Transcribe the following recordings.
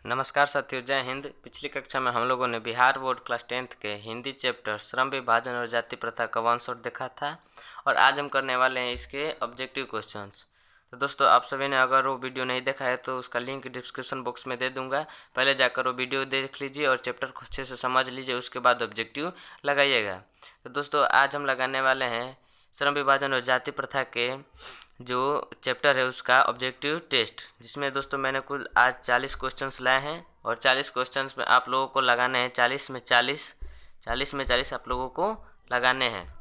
नमस्कार साथियों, जय हिंद। पिछली कक्षा में हम लोगों ने बिहार बोर्ड क्लास 10th के हिंदी चैप्टर श्रम विभाजन और जाति प्रथा का वन शॉट देखा था और आज हम करने वाले हैं इसके ऑब्जेक्टिव क्वेश्चंस। तो दोस्तों, आप सभी ने अगर वो वीडियो नहीं देखा है तो उसका लिंक डिस्क्रिप्शन बॉक्स में दे दूंगा। पहले जाकर वो वीडियो देख लीजिए और चैप्टर को अच्छे से समझ लीजिए, उसके बाद ऑब्जेक्टिव लगाइएगा। तो दोस्तों, आज हम लगाने वाले हैं श्रम विभाजन और जाति प्रथा के जो चैप्टर है उसका ऑब्जेक्टिव टेस्ट, जिसमें दोस्तों मैंने कुल आज 40 क्वेश्चंस लाए हैं और 40 क्वेश्चंस में आप लोगों को लगाने हैं 40 में 40 आप लोगों को लगाने हैं।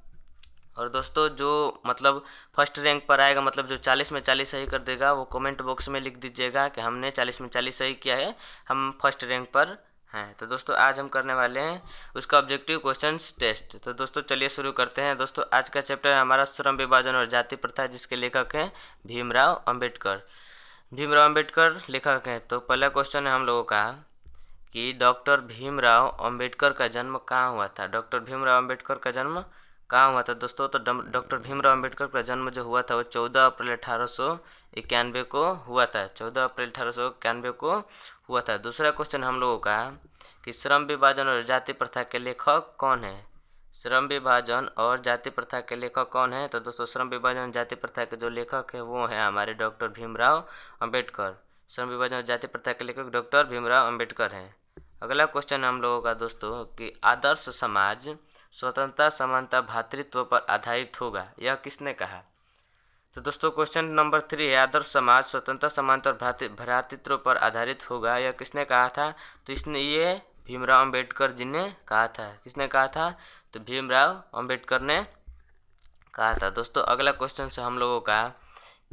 और दोस्तों, जो मतलब फर्स्ट रैंक पर आएगा, मतलब जो 40 में 40 सही कर देगा, वो कमेंट बॉक्स में लिख दीजिएगा कि हमने 40 में 40 सही किया है, हम फर्स्ट रैंक पर हैं। तो दोस्तों, आज हम करने वाले हैं उसका ऑब्जेक्टिव क्वेश्चंस टेस्ट। तो दोस्तों, चलिए शुरू करते हैं। दोस्तों, आज का चैप्टर है हमारा श्रम विभाजन और जाति प्रथा, जिसके लेखक हैं भीमराव अंबेडकर। भीमराव अंबेडकर लेखक हैं। तो पहला क्वेश्चन है हम लोगों का कि डॉक्टर भीमराव अंबेडकर का जन्म कहाँ हुआ था। डॉक्टर भीमराव अंबेडकर का जन्म कहाँ हुआ था दोस्तों? तो डॉक्टर भीमराव अंबेडकर का जन्म जो हुआ था वो 14 अप्रैल 1891 को हुआ था। 14 अप्रैल 1891 को हुआ था। दूसरा क्वेश्चन हम लोगों का कि श्रम विभाजन और जाति प्रथा के लेखक कौन है। श्रम विभाजन और जाति प्रथा के लेखक कौन है? तो दोस्तों, श्रम विभाजन जाति प्रथा के जो लेखक है वो है हमारे डॉक्टर भीमराव अंबेडकर। श्रम विभाजन और जाति प्रथा के लेखक डॉक्टर भीमराव अंबेडकर हैं। अगला क्वेश्चन हम लोगों का दोस्तों कि आदर्श समाज स्वतंत्रता, समानता, भ्रातृत्व पर आधारित होगा, यह किसने कहा। तो दोस्तों, क्वेश्चन नंबर 3 है आदर्श समाज स्वतंत्रता, समानता और भ्रातृत्व पर आधारित होगा, यह किसने कहा था। तो इसने ये भीमराव अंबेडकर जी ने कहा था। किसने कहा था? तो भीमराव अंबेडकर ने कहा था। दोस्तों, अगला क्वेश्चन से हम लोगों का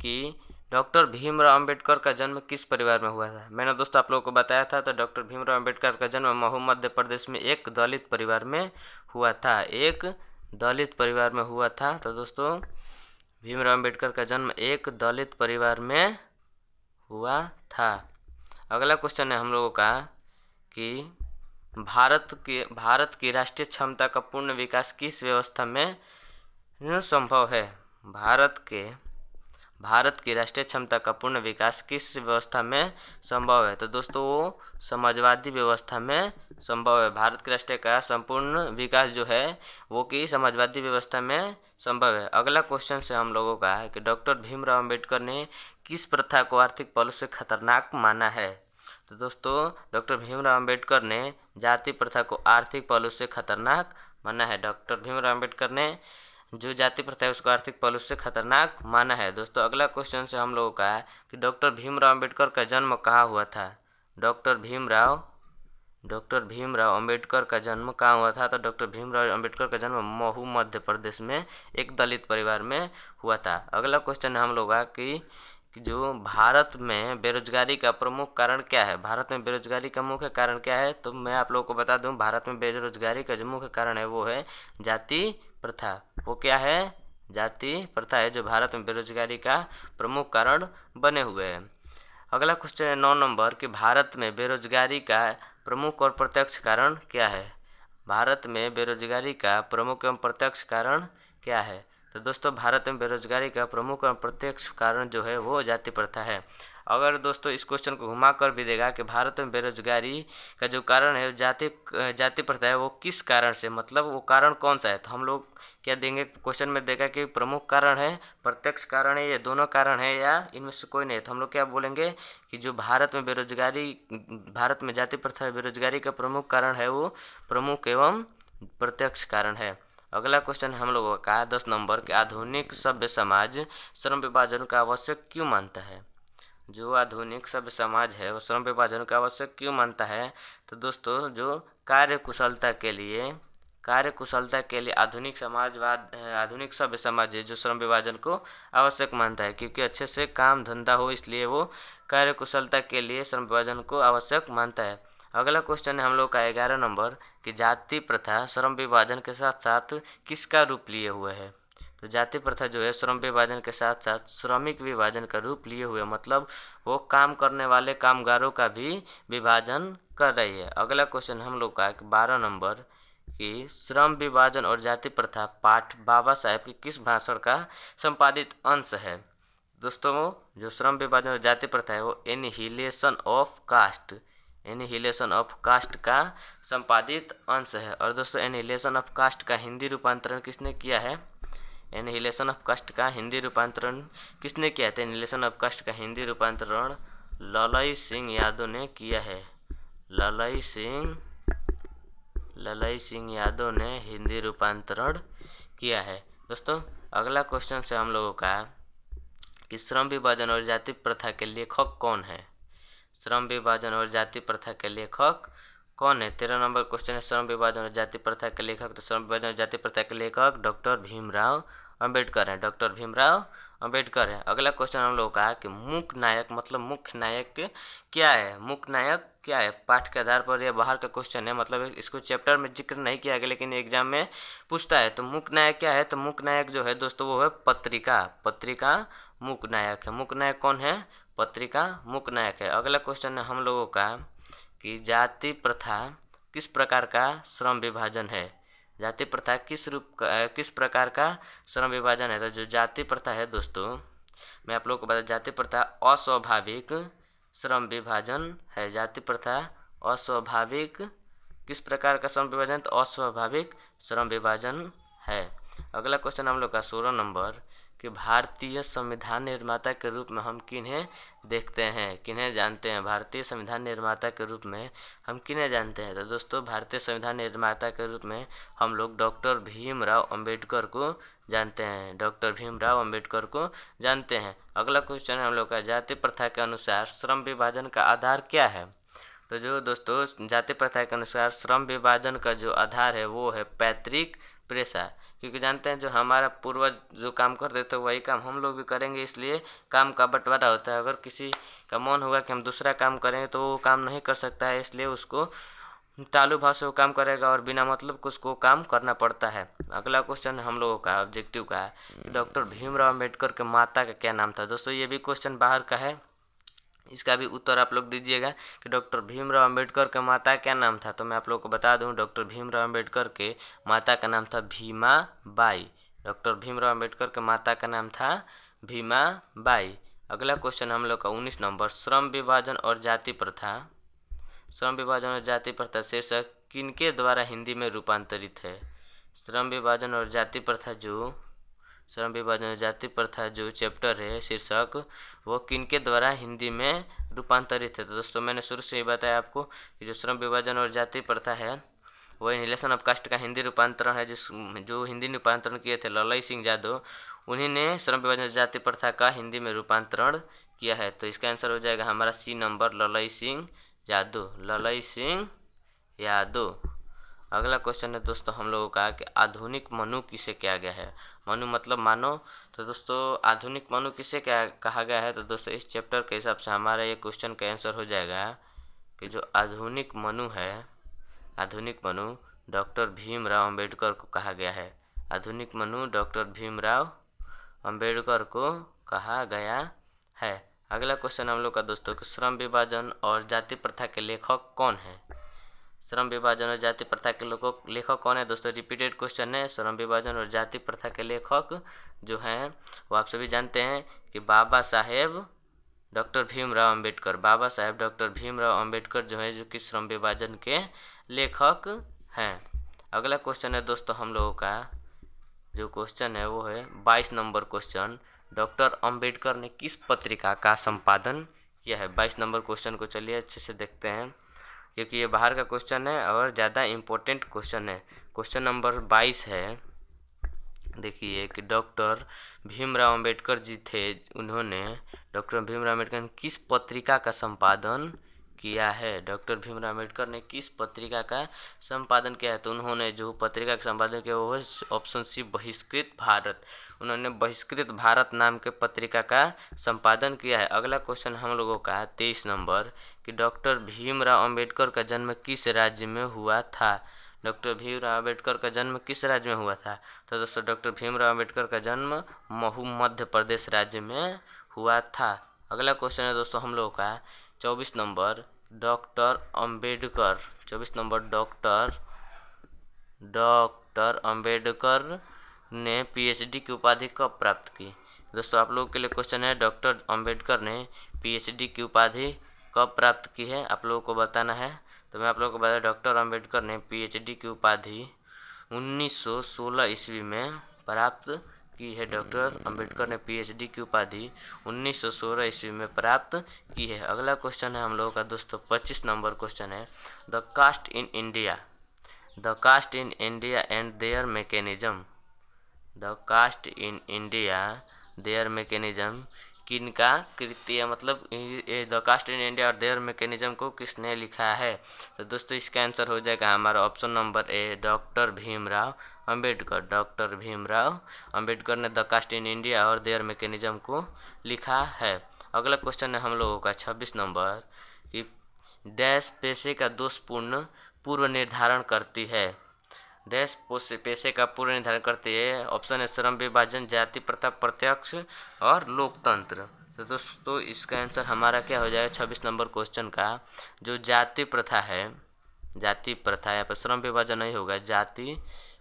कि डॉक्टर भीमराव अंबेडकर का जन्म किस परिवार में हुआ था। मैंने दोस्तों आप लोगों को बताया था। तो डॉक्टर भीमराव अंबेडकर का जन्म महू मध्य प्रदेश में एक दलित परिवार में हुआ था। एक दलित परिवार में हुआ था। तो दोस्तों, भीमराव अंबेडकर का जन्म एक दलित परिवार में हुआ था। अगला क्वेश्चन है हम लोगों का कि भारत की राष्ट्रीय क्षमता का पूर्ण विकास किस व्यवस्था में संभव है। भारत की राष्ट्रीय क्षमता का पूर्ण विकास किस व्यवस्था में संभव है। तो दोस्तों, वो समाजवादी व्यवस्था में संभव है। भारत की राष्ट्रीय का संपूर्ण विकास जो है वो कि समाजवादी व्यवस्था में संभव है। अगला क्वेश्चन से हम लोगों का है कि डॉक्टर भीमराव अंबेडकर ने किस प्रथा को आर्थिक पहलू से खतरनाक माना है। तो दोस्तों, डॉक्टर भीमराव अंबेडकर ने जाति प्रथा को आर्थिक पहलू से खतरनाक माना है। डॉक्टर भीमराव अंबेडकर ने जो जाति प्रथा है उसको आर्थिक पहलू से खतरनाक माना है। दोस्तों, अगला क्वेश्चन से हम लोगों का है कि डॉक्टर भीमराव अंबेडकर का जन्म कहाँ हुआ था। डॉक्टर भीमराव अंबेडकर का जन्म कहाँ हुआ था। तो डॉक्टर भीमराव अंबेडकर का जन्म महू मध्य प्रदेश में एक दलित परिवार में हुआ था। अगला क्वेश्चन है हम लोग का कि जो भारत में बेरोजगारी का प्रमुख कारण क्या है। भारत में बेरोजगारी का मुख्य कारण क्या है। तो मैं आप लोगों को बता दूं, भारत में बेरोजगारी का जो मुख्य कारण है वो है जाति प्रथा। वो क्या है? जाति प्रथा है जो भारत में बेरोजगारी का प्रमुख कारण बने हुए हैं। अगला क्वेश्चन है 9 नंबर कि भारत में बेरोजगारी का प्रमुख और प्रत्यक्ष कारण क्या है। भारत में बेरोजगारी का प्रमुख एवं प्रत्यक्ष कारण क्या है। तो दोस्तों, भारत में बेरोजगारी का प्रमुख और प्रत्यक्ष कारण जो है वो जाति प्रथा है। अगर दोस्तों इस क्वेश्चन को घुमा कर भी देगा कि भारत में बेरोजगारी का जो कारण है जाति प्रथा है, वो किस कारण से, मतलब वो कारण कौन सा है। तो हम लोग क्या देंगे, क्वेश्चन में देगा कि प्रमुख कारण है, प्रत्यक्ष कारण है, ये दोनों कारण है या इनमें से कोई नहीं। तो हम लोग क्या बोलेंगे कि जो भारत में जाति प्रथा बेरोजगारी का प्रमुख कारण है वो प्रमुख एवं प्रत्यक्ष कारण है। अगला क्वेश्चन हम लोगों का 10 नंबर के आधुनिक सभ्य समाज श्रम विभाजन का आवश्यक क्यों मानता है। जो आधुनिक सभ्य समाज है वो श्रम विभाजन का आवश्यक क्यों मानता है। तो दोस्तों, जो कार्यकुशलता के लिए आधुनिक सभ्य समाज है जो श्रम विभाजन को आवश्यक मानता है, क्योंकि अच्छे से काम धंधा हो, इसलिए वो कार्यकुशलता के लिए श्रम विभाजन को आवश्यक मानता है। अगला क्वेश्चन है हम लोग का 11 नंबर कि जाति प्रथा श्रम विभाजन के साथ साथ किसका रूप लिए हुए है। तो जाति प्रथा जो है श्रम विभाजन के साथ साथ श्रमिक विभाजन का रूप लिए हुए, मतलब वो काम करने वाले कामगारों का भी विभाजन कर रही है। अगला क्वेश्चन हम लोग का 12 नंबर कि श्रम विभाजन और जाति प्रथा पाठ बाबा साहेब की किस भाषण का संपादित अंश है। दोस्तों, जो श्रम विभाजन और जाति प्रथा है वो annihilation of caste annihilation of caste का संपादित अंश है। और दोस्तों एनिहिलेशन ऑफ कास्ट का हिंदी रूपांतरण किसने किया है? एनिहिलेशन ऑफ कास्ट का हिंदी रूपांतरण किसने किया है? एनिहिलेशन ऑफ कास्ट का हिंदी रूपांतरण ललई सिंह यादव ने किया है। ललई सिंह यादव ने हिंदी रूपांतरण किया है। दोस्तों अगला क्वेश्चन से हम लोगों का कि श्रम विभाजन और जाति प्रथा के लेखक कौन है? श्रम विभाजन और जाति प्रथा के लेखक कौन है? 13 नंबर क्वेश्चन है, श्रम विभाजन और जाति प्रथा के लेखक। तो श्रम विभाजन और जाति प्रथा के लेखक डॉक्टर भीमराव अंबेडकर हैं। डॉक्टर भीमराव अंबेडकर है। अगला क्वेश्चन हम लोग का कि मुख्य नायक मतलब मुख्य नायक क्या है? मुख्य नायक क्या है? पाठ के आधार पर यह बाहर का क्वेश्चन है, मतलब इसको चैप्टर में जिक्र नहीं किया गया लेकिन एग्जाम में पूछता है। तो मुख्य नायक क्या है? तो मुख्य नायक जो है दोस्तों वो है पत्रिका मुख्य नायक है। मुख्य नायक कौन है? पत्रिका मुख्य नायक है। अगला क्वेश्चन है हम लोगों का कि जाति प्रथा किस प्रकार का श्रम विभाजन है? जाति प्रथा किस प्रकार का श्रम विभाजन है? तो जो जाति प्रथा है दोस्तों, मैं आप लोगों को बता, जाति प्रथा अस्वाभाविक श्रम विभाजन है। जाति प्रथा अस्वाभाविक किस प्रकार का श्रम विभाजन? तो अस्वाभाविक श्रम विभाजन है। अगला क्वेश्चन हम लोग का 16 नंबर कि भारतीय संविधान निर्माता के रूप में हम किन्हें देखते हैं, किन्हें जानते हैं? भारतीय संविधान निर्माता के रूप में हम किन्हें जानते हैं? तो दोस्तों भारतीय संविधान निर्माता के रूप में हम लोग डॉक्टर भीमराव अंबेडकर को जानते हैं। डॉक्टर भीमराव अंबेडकर को जानते हैं। अगला क्वेश्चन है हम लोग का जाति प्रथा के अनुसार श्रम विभाजन का आधार क्या है? तो जो दोस्तों जाति प्रथा के अनुसार श्रम विभाजन का जो आधार है वो है पैतृक पेशा, क्योंकि जानते हैं जो हमारा पूर्वज जो काम करते थे वही काम हम लोग भी करेंगे, इसलिए काम का बंटवारा होता है। अगर किसी का मन होगा कि हम दूसरा काम करेंगे तो वो काम नहीं कर सकता है, इसलिए उसको टालू भाव से वो काम करेगा और बिना मतलब को उसको काम करना पड़ता है। अगला क्वेश्चन हम लोगों का ऑब्जेक्टिव का है कि डॉक्टर भीमराव अंबेडकर के माता का क्या नाम था? दोस्तों ये भी क्वेश्चन बाहर का है, इसका भी उत्तर आप लोग दीजिएगा कि डॉक्टर भीमराव अंबेडकर के माता क्या नाम था। तो मैं आप लोग को बता दूं, डॉक्टर भीमराव अंबेडकर के माता का नाम था भीमा बाई। डॉक्टर भीमराव अंबेडकर के माता का नाम था भीमा बाई। अगला क्वेश्चन हम लोग का 19 नंबर श्रम विभाजन और जाति प्रथा। श्रम विभाजन और जाति प्रथा शीर्षक किनके द्वारा हिंदी में रूपांतरित है? श्रम विभाजन और जाति प्रथा जो चैप्टर है शीर्षक वो किनके द्वारा हिंदी में रूपांतरित है? तो दोस्तों मैंने शुरू से ही बताया आपको कि जो श्रम विभाजन और जाति प्रथा है वो एनिहिलेशन ऑफ कास्ट का हिंदी रूपांतरण है, जो हिंदी रूपांतरण किए थे ललई सिंह यादव, उन्हीं ने श्रम विभाजन और जाति प्रथा का हिंदी में रूपांतरण किया है। तो इसका आंसर हो जाएगा हमारा सी नंबर ललई सिंह यादव। अगला क्वेश्चन है दोस्तों हम लोगों का कि आधुनिक मनु किसे कहा गया है? मनु मतलब मानव। तो दोस्तों आधुनिक मनु किसे क्या कहा गया है? तो दोस्तों इस चैप्टर के हिसाब से हमारा ये क्वेश्चन का आंसर हो जाएगा कि जो आधुनिक मनु है, आधुनिक मनु डॉक्टर भीमराव अंबेडकर को कहा गया है। आधुनिक मनु डॉक्टर भीमराव अंबेडकर को कहा गया है। अगला क्वेश्चन हम लोग का दोस्तों कि श्रम विभाजन और जाति प्रथा के लेखक कौन है? श्रम विभाजन और जाति प्रथा के लेखक कौन है? दोस्तों रिपीटेड क्वेश्चन है। श्रम विभाजन और जाति प्रथा के लेखक जो हैं वो आप सभी जानते हैं कि बाबा साहेब डॉक्टर भीमराव अंबेडकर। बाबा साहेब डॉक्टर भीमराव अंबेडकर जो है जो कि श्रम विभाजन के लेखक हैं। अगला क्वेश्चन है दोस्तों हम लोगों का जो क्वेश्चन है वो है 22 नंबर क्वेश्चन, डॉक्टर अंबेडकर ने किस पत्रिका का संपादन किया है? 22 नंबर क्वेश्चन को चलिए अच्छे से देखते हैं, क्योंकि ये बाहर का क्वेश्चन है और ज़्यादा इम्पोर्टेंट क्वेश्चन है। क्वेश्चन नंबर 22 है, देखिए कि डॉक्टर भीमराव अंबेडकर जी थे, उन्होंने डॉक्टर भीमराव अंबेडकर ने किस पत्रिका का संपादन किया है? डॉक्टर भीमराव अंबेडकर ने किस पत्रिका का संपादन किया है? तो उन्होंने जो पत्रिका का संपादन किया वो है ऑप्शन सी बहिष्कृत भारत। उन्होंने बहिष्कृत भारत नाम के पत्रिका का संपादन किया है। अगला क्वेश्चन हम लोगों का 23 नंबर कि डॉक्टर भीमराव अंबेडकर का जन्म किस राज्य में हुआ था? डॉक्टर भीमराव अंबेडकर का जन्म किस राज्य में हुआ था? तो दोस्तों डॉक्टर भीमराव अंबेडकर का जन्म महू मध्य प्रदेश राज्य में हुआ था। अगला क्वेश्चन है दोस्तों हम लोगों का 24 number doctor Ambedkar 24 number doctor Ambedkar ने पीएचडी की उपाधि कब प्राप्त की? दोस्तों आप लोगों के लिए क्वेश्चन है, डॉक्टर अंबेडकर ने पीएचडी की उपाधि कब प्राप्त की है आप लोगों को बताना है। तो मैं आप लोगों को बता, डॉक्टर अंबेडकर ने पीएचडी की उपाधि 1916 ईस्वी में प्राप्त की है। डॉक्टर अंबेडकर ने पीएचडी की उपाधि 1916 ईस्वी में प्राप्त की है। अगला क्वेश्चन है हम लोगों का दोस्तों 25 नंबर क्वेश्चन है, the caste in India, the caste in India and their mechanism, the caste in India their mechanism किनका कृति है, मतलब द कास्ट इन इंडिया और देयर मैकेनिज्म को किसने लिखा है। तो दोस्तों इसका आंसर हो जाएगा हमारा option number A, doctor Bhimrao Ambedkar. Doctor Bhimrao Ambedkar ने द कास्ट इन इंडिया और देयर मैकेनिज्म को लिखा है। अगला क्वेश्चन है हम लोगों का 26 नंबर कि डैश पेशे का दोषपूर्ण पूर्व निर्धारण करती है, डैश पेशे का पूर्व निर्धारण करती है। ऑप्शन है श्रम विभाजन, जाति प्रथा, प्रत्यक्ष और लोकतंत्र। तो दोस्तों इसका आंसर हमारा क्या हो जाएगा 26 नंबर क्वेश्चन का, जो जाति प्रथा है, जाति प्रथा, यहाँ पर श्रम विभाजन नहीं होगा, जाति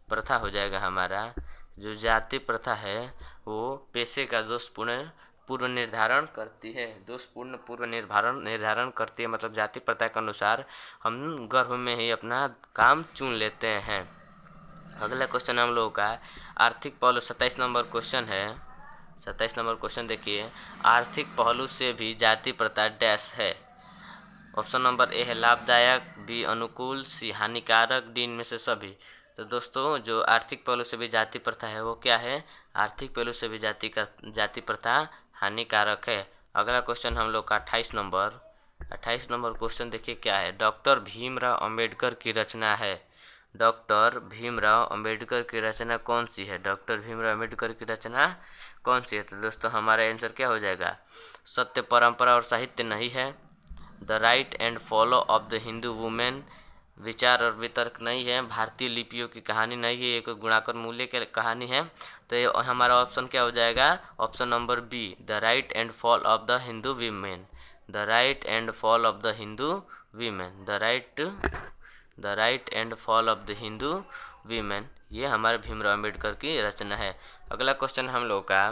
प्रथा हो जाएगा हमारा। जो जाति प्रथा है वो पेशे का दोषपूर्ण पूर्व निर्धारण करती है, दोषपूर्ण पूर्व निर्धारण करती है, मतलब जाति प्रथा के अनुसार हम गर्भ में ही अपना काम चुन लेते हैं। अगला क्वेश्चन हम लोगों का आर्थिक पहलू 27 नंबर क्वेश्चन है। 27 नंबर क्वेश्चन देखिए, आर्थिक पहलू से भी जाति प्रथा डैश है। ऑप्शन नंबर ए है लाभदायक, बी अनुकूल, सी हानिकारक, डी इनमें से सभी। तो दोस्तों जो आर्थिक पहलू से भी जाति प्रथा है वो क्या है, आर्थिक पहलू से भी जाति प्रथा हानिकारक है। अगला क्वेश्चन हम लोग का 28 नंबर क्वेश्चन देखिए क्या है, डॉक्टर भीमराव अंबेडकर की रचना है, डॉक्टर भीमराव अंबेडकर की रचना कौन सी है, डॉक्टर भीमराव अंबेडकर की रचना कौन सी है। तो दोस्तों हमारा आंसर क्या हो जाएगा, सत्य, परंपरा और साहित्य नहीं है, the rise and follow of the Hindu women, विचार और वितर्क नहीं है, भारतीय लिपियों की कहानी नहीं है, एक गुणाकर मूल्य की कहानी है। तो ये हमारा ऑप्शन क्या हो जाएगा, option number B, the rise and fall of the Hindu women, the rise and fall of the Hindu women, the rise and fall of the Hindu women, ये हमारे भीमराव अम्बेडकर की रचना है। अगला क्वेश्चन हम लोग का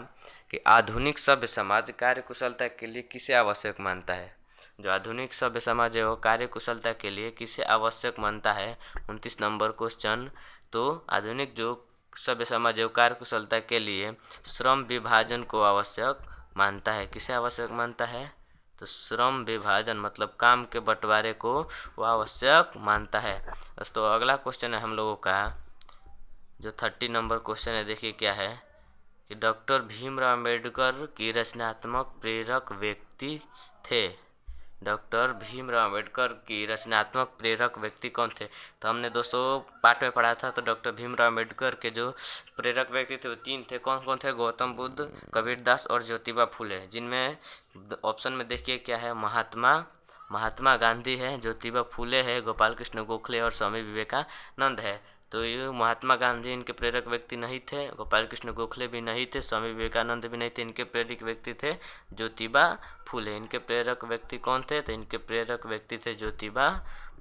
कि आधुनिक सभ्य समाज कार्य कुशलता के लिए किसे आवश्यक मानता है, जो आधुनिक सभ्य समाज है वो कार्य कुशलता के लिए किसे आवश्यक मानता है। 29 नंबर क्वेश्चन, तो आधुनिक जो सभ्य समाज है वो कार्य कुशलता के लिए श्रम विभाजन को आवश्यक मानता है। किसे आवश्यक मानता है, तो श्रम विभाजन मतलब काम के बंटवारे को वो आवश्यक मानता है। दोस्तों अगला क्वेश्चन है हम लोगों का जो 30 नंबर क्वेश्चन है, देखिए क्या है कि डॉक्टर भीमराव अंबेडकर की रचनात्मक प्रेरक व्यक्ति थे, डॉक्टर भीमराव अंबेडकर की रचनात्मक प्रेरक व्यक्ति कौन थे। तो हमने दोस्तों पाठ में पढ़ा था, तो डॉक्टर भीमराव अंबेडकर के जो प्रेरक व्यक्ति थे वो 3 थे। कौन कौन थे, गौतम बुद्ध, कबीरदास और ज्योतिबा फुले, जिनमें ऑप्शन में देखिए क्या है, महात्मा गांधी है, ज्योतिबा फुले है, गोपाल कृष्ण गोखले और स्वामी विवेकानंद है। तो ये महात्मा गांधी इनके प्रेरक व्यक्ति नहीं थे, गोपाल कृष्ण गोखले भी नहीं थे, स्वामी विवेकानंद भी नहीं थे, इनके प्रेरक व्यक्ति थे ज्योतिबा फुले। इनके प्रेरक व्यक्ति कौन थे, तो इनके प्रेरक व्यक्ति थे ज्योतिबा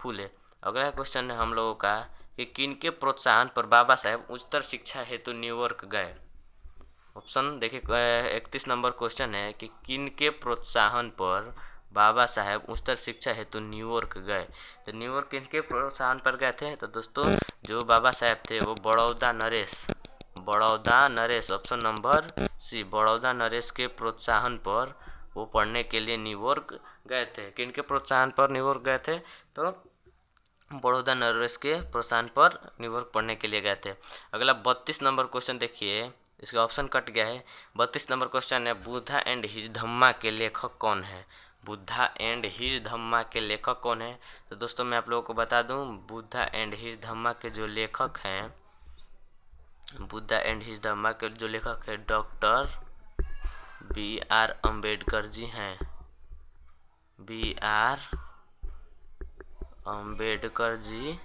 फुले। अगला क्वेश्चन है हम लोगों का कि किनके प्रोत्साहन पर बाबा साहेब उच्चतर शिक्षा हेतु न्यूयॉर्क गए। ऑप्शन देखिए 31 नंबर क्वेश्चन है कि किनके प्रोत्साहन पर बाबा साहेब उच्चतर शिक्षा हेतु न्यूयॉर्क गए। तो न्यूयॉर्क किनके प्रोत्साहन पर गए थे, तो दोस्तों जो बाबा साहेब थे वो बड़ौदा नरेश, ऑप्शन नंबर सी, बड़ौदा नरेश के प्रोत्साहन पर वो पढ़ने के लिए न्यूयॉर्क गए थे। किनके प्रोत्साहन पर न्यूयॉर्क गए थे, तो बड़ौदा नरेश के प्रोत्साहन पर न्यूयॉर्क पढ़ने के लिए गए थे। अगला 32 नंबर क्वेश्चन देखिए, इसका ऑप्शन कट गया है। 32 नंबर क्वेश्चन है बुद्धा एंड हिज धम्मा के लेखक कौन है, बुद्धा एंड हिज धम्मा के लेखक कौन है। तो दोस्तों मैं आप लोगों को बता दूं, बुद्धा एंड हिज धम्मा के जो लेखक हैं, बुद्धा एंड हिज धम्मा के जो लेखक है डॉक्टर B.R. अम्बेडकर जी हैं, B.R. अम्बेडकर जी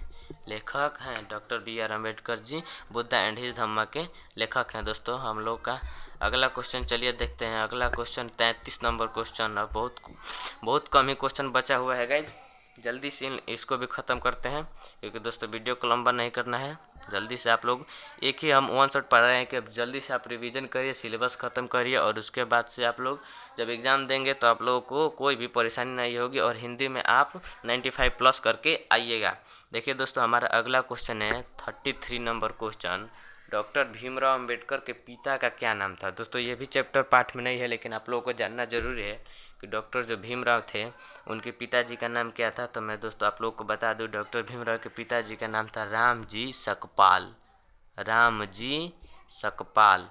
लेखक हैं, doctor B.R. Ambedkar ji Buddha and his Dhamma के लेखक हैं। दोस्तों हम लोग का अगला क्वेश्चन चलिए देखते हैं। अगला क्वेश्चन 33 नंबर क्वेश्चन, और बहुत कम ही क्वेश्चन बचा हुआ है गाइज, जल्दी से इसको भी ख़त्म करते हैं क्योंकि दोस्तों वीडियो को लंबा नहीं करना है। जल्दी से आप लोग, एक ही हम वन शॉट पढ़ रहे हैं कि अब जल्दी से आप रिवीजन करिए, सिलेबस ख़त्म करिए और उसके बाद से आप लोग जब एग्ज़ाम देंगे तो आप लोगों को कोई भी परेशानी नहीं होगी और हिंदी में आप 95 प्लस करके आइएगा। देखिए दोस्तों, हमारा अगला क्वेश्चन है 33 number question, doctor Bhimrao Ambedkar के पिता का क्या नाम था। दोस्तों ये भी चैप्टर पार्ट में नहीं है, लेकिन आप लोगों को जानना जरूरी है कि डॉक्टर जो भीमराव थे उनके पिताजी का नाम क्या था। तो मैं दोस्तों आप लोगों को बता दूं, डॉक्टर भीमराव के पिताजी का नाम था रामजी सकपाल। रामजी सकपाल।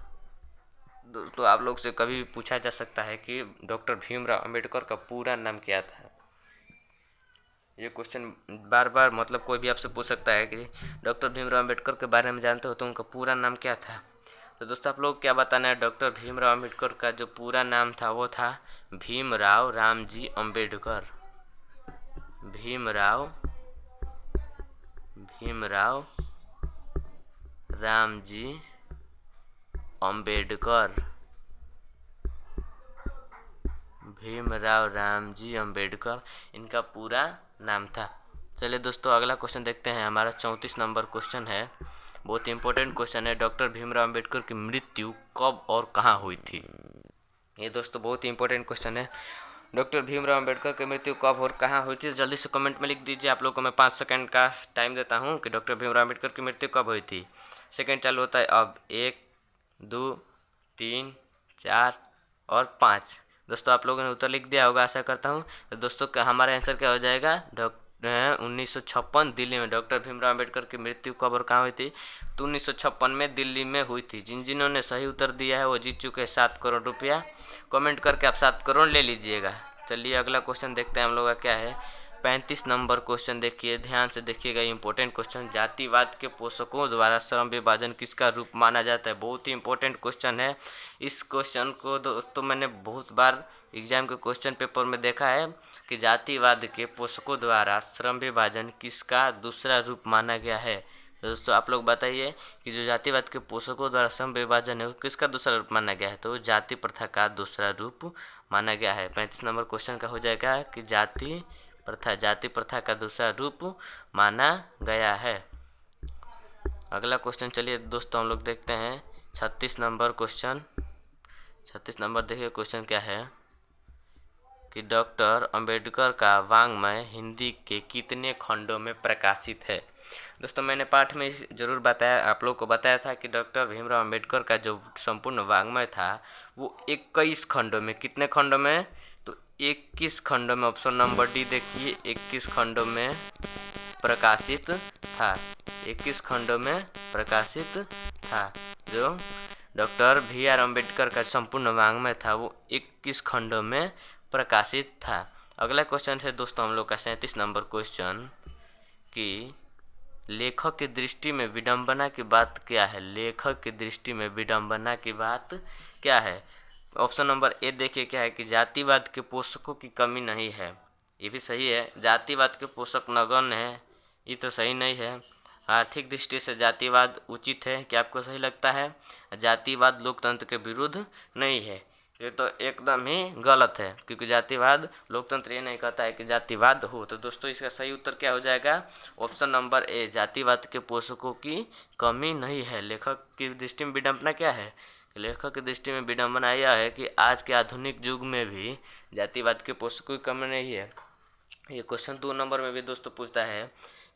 दोस्तों आप लोग से कभी भी पूछा जा सकता है कि डॉक्टर भीमराव अंबेडकर का पूरा नाम क्या था। ये क्वेश्चन बार बार, मतलब कोई भी आपसे पूछ सकता है कि डॉक्टर भीमराव अंबेडकर के बारे में जानते हो तो उनका पूरा नाम क्या था। तो दोस्तों आप लोग क्या बताना है, डॉक्टर भीमराव अंबेडकर का जो पूरा नाम था वो था भीमराव रामजी अंबेडकर। भीमराव भीमराव रामजी अंबेडकर। भीमराव रामजी अंबेडकर इनका पूरा नाम था। चलिए दोस्तों अगला क्वेश्चन देखते हैं। हमारा 34 नंबर क्वेश्चन है, बहुत इंपॉर्टेंट क्वेश्चन है। डॉक्टर भीमराव अंबेडकर की मृत्यु कब और कहाँ हुई थी। ये दोस्तों बहुत ही इंपॉर्टेंट क्वेश्चन है। डॉक्टर भीमराव अंबेडकर की मृत्यु कब और कहाँ हुई थी, जल्दी से कमेंट में लिख दीजिए। आप लोगों को मैं 5 सेकंड का टाइम देता हूँ कि डॉक्टर भीमराव अंबेडकर की मृत्यु कब हुई थी। सेकंड चालू होता है अब। 1 2 3 4 और 5। दोस्तों आप लोगों ने उत्तर लिख दिया होगा आशा करता हूँ। तो दोस्तों का हमारा आंसर क्या हो जाएगा, 1956 दिल्ली में डॉक्टर भीमराव अंबेडकर की मृत्यु कब और कहाँ हुई थी। तो 1956 में दिल्ली में हुई थी। जिन्होंने सही उत्तर दिया है वो जीत चुके हैं 7 करोड़ रुपया। कमेंट करके आप 7 करोड़ ले लीजिएगा। चलिए अगला क्वेश्चन देखते हैं हम लोग का क्या है। 35 नंबर क्वेश्चन देखिए, ध्यान से देखिएगा, इंपॉर्टेंट क्वेश्चन। जातिवाद के पोषकों द्वारा श्रम विभाजन किसका रूप माना जाता है। बहुत ही इंपॉर्टेंट क्वेश्चन है। इस क्वेश्चन को दोस्तों मैंने बहुत बार एग्जाम के क्वेश्चन पेपर में देखा है कि जातिवाद के पोषकों द्वारा श्रम विभाजन किसका दूसरा रूप माना गया है। तो दोस्तों आप लोग बताइए कि जो जातिवाद के पोषकों द्वारा श्रम विभाजन है वो किसका दूसरा रूप माना गया है। तो जाति प्रथा का दूसरा रूप माना गया है। 35 नंबर क्वेश्चन का हो जाएगा कि जाति प्रथा का दूसरा रूप माना गया है। अगला क्वेश्चन चलिए दोस्तों हम लोग देखते हैं 36 नंबर क्वेश्चन। 36 नंबर देखिए क्वेश्चन क्या है कि डॉक्टर अंबेडकर का वाङ्मय हिंदी के कितने खंडों में प्रकाशित है। दोस्तों मैंने पाठ में जरूर बताया, आप लोग को बताया था कि डॉक्टर भीमराव अंबेडकर का जो संपूर्ण वाङ्मय था वो 21 खंडों में, कितने खंडों में, तो 21 खंडों में। ऑप्शन नंबर डी देखिए, 21 खंडों में प्रकाशित था। 21 खंडों में प्रकाशित था। जो डॉक्टर बी आर अम्बेडकर का संपूर्ण वाङ्मय था वो 21 खंडों में प्रकाशित था। अगला क्वेश्चन है दोस्तों हम लोग का 37 नंबर क्वेश्चन कि लेखक की दृष्टि में विडंबना की बात क्या है। लेखक की दृष्टि में विडंबना की बात क्या है। ऑप्शन नंबर ए देखिए क्या है कि जातिवाद के पोषकों की कमी नहीं है। ये भी सही है, जातिवाद के पोषक नगण्य है, ये तो सही नहीं है। आर्थिक दृष्टि से जातिवाद उचित है, क्या आपको सही लगता है। जातिवाद लोकतंत्र के विरुद्ध नहीं है, ये तो एकदम ही गलत है, क्योंकि जातिवाद लोकतंत्र ये नहीं कहता है कि जातिवाद हो। तो दोस्तों इसका सही उत्तर क्या हो जाएगा, ऑप्शन नंबर ए, जातिवाद के पोषकों की कमी नहीं है। लेखक की दृष्टि में विडंबना क्या है, लेखक की दृष्टि में विडंबना यह है कि आज के आधुनिक युग में भी जातिवाद के पोषकों की कमी नहीं है। ये क्वेश्चन 2 नंबर में भी दोस्तों पूछता है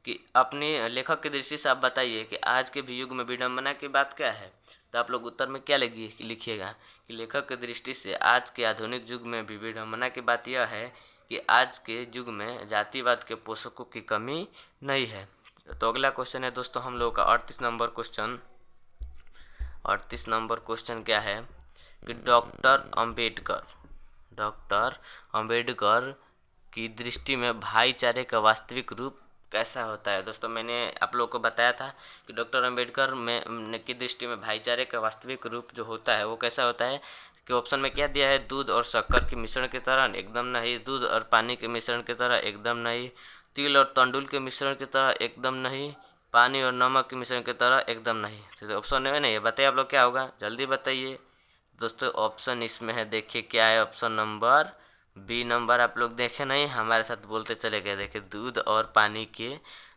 कि अपनी लेखक की दृष्टि से आप बताइए कि आज के भी युग में विडंबना की बात क्या है। तो आप लोग उत्तर में क्या लिखिएगा कि लेखक की दृष्टि से आज के आधुनिक युग में भी विडंबना की बात यह है कि आज के युग में जातिवाद के पोषकों की कमी नहीं है। तो अगला क्वेश्चन है दोस्तों हम लोग का 38 नंबर क्वेश्चन। 38 नंबर क्वेश्चन क्या है कि डॉक्टर अंबेडकर की दृष्टि में भाईचारे का वास्तविक रूप कैसा होता है। दोस्तों मैंने आप लोगों को बताया था कि डॉक्टर अंबेडकर में की दृष्टि में भाईचारे का वास्तविक रूप जो होता है वो कैसा होता है। कि ऑप्शन में क्या दिया है, दूध और शक्कर के मिश्रण की तरह, एकदम नहीं। दूध और पानी के मिश्रण की तरह, एकदम नहीं। तिल और तंडुल के मिश्रण की तरह, एकदम नहीं। पानी और नमक के मिश्रण की तरह, एकदम नहीं। तो ऑप्शन में नहीं है, बताइए आप लोग क्या होगा, जल्दी बताइए दोस्तों। ऑप्शन इसमें है, देखिए क्या है, ऑप्शन नंबर बी नंबर। आप लोग देखे नहीं, हमारे साथ बोलते चले गए। देखिए दूध और पानी के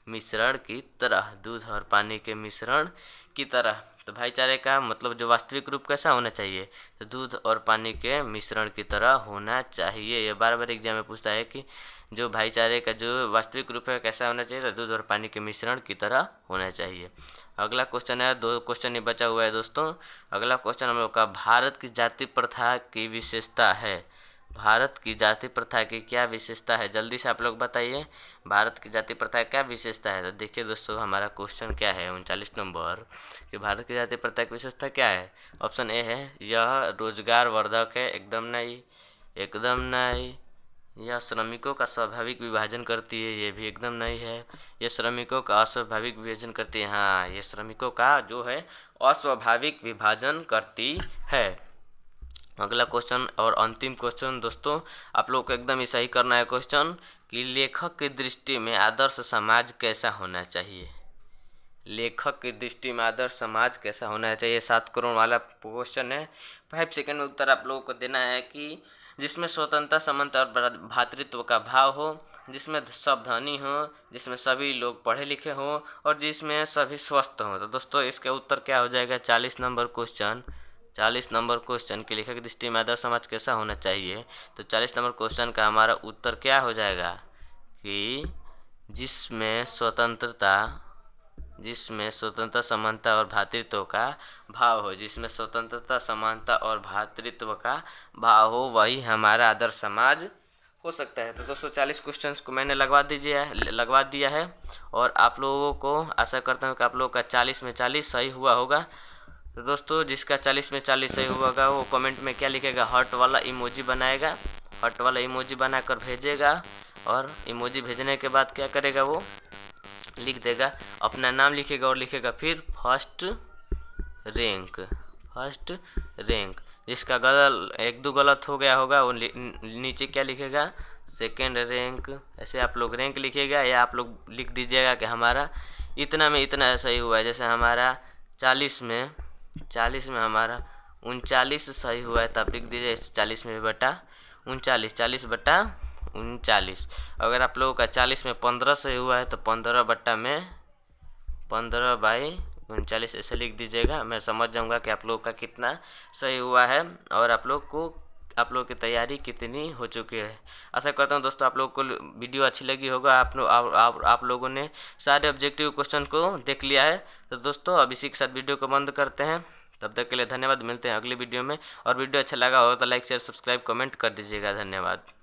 मिश्रण की तरह, दूध और पानी के मिश्रण की तरह। तो भाईचारे का मतलब जो वास्तविक रूप कैसा होना चाहिए, तो दूध और पानी के मिश्रण की तरह होना चाहिए। ये बार बार एग्जाम में पूछता है कि जो भाईचारे का जो वास्तविक रूप है कैसा होना चाहिए, तो दूध और पानी के मिश्रण की तरह होना चाहिए। अगला क्वेश्चन है, 2 क्वेश्चन ही बचा हुआ है दोस्तों। अगला क्वेश्चन हम लोग का भारत की जाति प्रथा की विशेषता है। भारत की जाति प्रथा की क्या विशेषता है, जल्दी से आप लोग बताइए। भारत की जाति प्रथा क्या विशेषता है, तो देखिए दोस्तों हमारा क्वेश्चन क्या है 39 नंबर कि भारत की जाति प्रथा की विशेषता क्या है। ऑप्शन ए है यह रोजगार वर्धक है, एकदम नहीं, एकदम नहीं। यह श्रमिकों का स्वाभाविक विभाजन करती है, ये भी एकदम नहीं है। यह श्रमिकों का अस्वाभाविक विभाजन करती है, हाँ ये श्रमिकों का जो है अस्वाभाविक विभाजन करती है। अगला क्वेश्चन और अंतिम क्वेश्चन दोस्तों, आप लोग को एकदम ही सही करना है क्वेश्चन कि लेखक की दृष्टि में आदर्श समाज कैसा होना चाहिए। लेखक की दृष्टि में आदर्श समाज कैसा होना चाहिए, 7 करोड़ वाला क्वेश्चन है। 5 सेकंड में उत्तर आप लोगों को देना है कि जिसमें स्वतंत्रता, समानता और भ्रातृत्व का भाव हो, जिसमें सब धनी हो, जिसमें सभी लोग पढ़े लिखे हों और जिसमें सभी स्वस्थ हों। तो दोस्तों इसका उत्तर क्या हो जाएगा, 40 नंबर क्वेश्चन। 40 नंबर क्वेश्चन के लेखक की दृष्टि में आदर्श समाज कैसा होना चाहिए, तो 40 नंबर क्वेश्चन का हमारा उत्तर क्या हो जाएगा कि जिसमें स्वतंत्रता, समानता और भ्रातृत्व का भाव हो, जिसमें स्वतंत्रता, समानता और भ्रातृत्व का भाव हो, वही हमारा आदर्श समाज हो सकता है। तो दोस्तों 40 क्वेश्चंस को मैंने लगवा दिया है और आप लोगों को आशा करता हूँ कि आप लोगों का 40 में 40 सही हुआ होगा। तो दोस्तों जिसका 40 में 40 सही होगा वो कमेंट में क्या लिखेगा, हार्ट वाला इमोजी बनाएगा, हार्ट वाला इमोजी बनाकर भेजेगा और इमोजी भेजने के बाद क्या करेगा, वो लिख देगा, अपना नाम लिखेगा और लिखेगा फिर फर्स्ट रैंक। जिसका एक दो गलत हो गया होगा वो नीचे क्या लिखेगा, सेकेंड रैंक। ऐसे आप लोग रैंक लिखेगा या आप लोग लिख दीजिएगा कि हमारा इतना में इतना सही हुआ है। जैसे हमारा 40 में हमारा 39 सही हुआ है, तब लिख दीजिए 40 में बटा 39, 40 बटा 39। अगर आप लोगों का 40 में 15 सही हुआ है तो 15 बटा में 15/39 ऐसे लिख दीजिएगा। मैं समझ जाऊंगा कि आप लोगों का कितना सही हुआ है और आप लोगों की तैयारी कितनी हो चुकी है। आशा करता हूँ दोस्तों आप लोगों को वीडियो अच्छी लगी होगा। आप लोगों ने सारे ऑब्जेक्टिव क्वेश्चन को देख लिया है। तो दोस्तों अब इसी के साथ वीडियो को बंद करते हैं। तब तक के लिए धन्यवाद, मिलते हैं अगली वीडियो में। और वीडियो अच्छा लगा हो तो लाइक शेयर सब्सक्राइब कमेंट कर दीजिएगा। धन्यवाद।